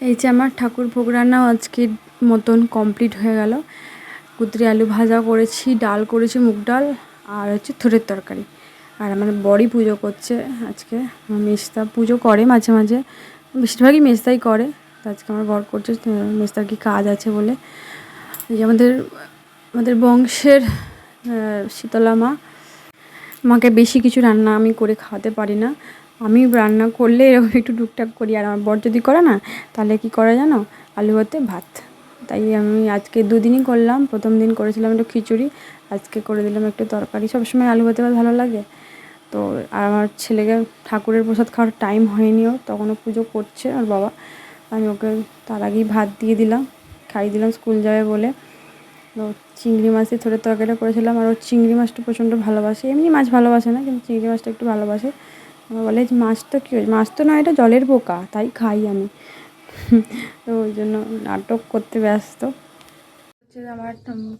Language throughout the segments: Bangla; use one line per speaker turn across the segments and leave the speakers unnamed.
এই যে আমার ঠাকুর ভোগ রান্নাও আজকের মতন কমপ্লিট হয়ে গেল। কুদরি আলু ভাজা করেছি, ডাল করেছি, মুগ ডাল, আর হচ্ছে থোড়ের তরকারি। আর আমার বড়ই পুজো করছে আজকে। মেজদা পুজো করে মাঝে মাঝে, বেশিরভাগই মেজদাই করে। তো আজকে আমার বর করছে, মেজদার কি কাজ আছে বলে। এই যে আমাদের বংশের শীতলা মাকে বেশি কিছু রান্না আমি করে খাওয়াতে পারি না। আমি রান্না করলে এরকম একটু টুকটাক করি, আর আমার বর যদি করে না, তাহলে কি করে জানো, আলু ভাতে ভাত। তাই আমি আজকে দুদিনই করলাম। প্রথম দিন করেছিলাম একটু খিচুড়ি, আজকে করে দিলাম একটু তরকারি। সবসময় আলু ভাতে ভাত ভালো লাগে তো। আর আমার ছেলেকে ঠাকুরের প্রসাদ খাওয়ার টাইম হয়নিও, তখনও পুজো করছে আর বাবা। আমি ওকে তার আগেই ভাত দিয়ে দিলাম, খাইয়ে দিলাম স্কুল যাবে বলে। তো চিংড়ি মাছের থোড়ের তরকারিটা করেছিলাম। আর ও চিংড়ি মাছটা প্রচণ্ড ভালোবাসে, এমনি মাছ ভালোবাসে না, কিন্তু চিংড়ি মাছটা একটু ভালোবাসে। আমার বলে যে মাছটা কী হয়েছে, মাছ তো নয়, এটা জলের পোকা, তাই খাই আমি। তো ওই জন্য নাটক করতে ব্যস্ত। হচ্ছে আমার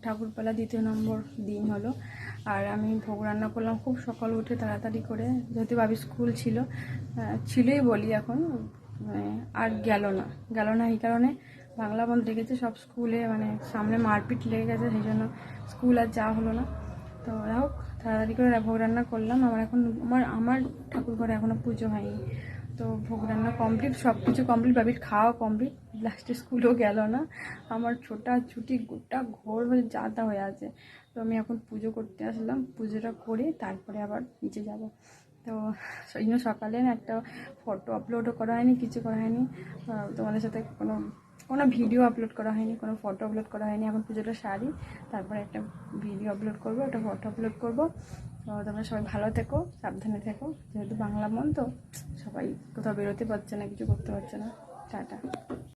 ঠাকুরপালা 2 নম্বর দিন হলো। আর আমি ভোগ রান্না করলাম খুব সকাল উঠে তাড়াতাড়ি করে, যেহেতু বাবি স্কুল ছিলই বলি এখন। আর গেল না এই কারণে, বাংলা বন্ধ রেখেছে সব স্কুলে, মানে সামনে মারপিট লেগে গেছে, সেই জন্য স্কুল আর যাওয়া হলো না। তো হোক, তাড়াতাড়ি করে ভোগ রান্না করলাম। আমার ঠাকুর ঘরে এখনও পুজো হয়নি। তো ভোগ রান্না কমপ্লিট, সব কিছু কমপ্লিট, বাবির খাওয়া কমপ্লিট, লাস্টে স্কুলেও গেল না। আমার ছোটাছুটি গোটা ঘর হয়ে যাতা হয়ে আছে। তো আমি এখন পুজো করতে আসলাম, পুজোটা করে তারপরে আবার নিচে যাব। তো সেই জন্য সকালে একটা ফটো আপলোডও করা হয়নি, কিছু করা হয়নি। তোমাদের সাথে কোনো ভিডিও আপলোড করা হয়নি, কোনো ফটো আপলোড করা হয়নি। এখন পুজোটা সারি, তারপরে একটা ভিডিও আপলোড করবো, একটা ফটো আপলোড করবো। তো তোমরা সবাই ভালো থেকো, সাবধানে থেকো। যেহেতু বাংলা মন তো, সবাই কোথাও বেরোতে পারছে না, কিছু করতে পারছে না। টাটা।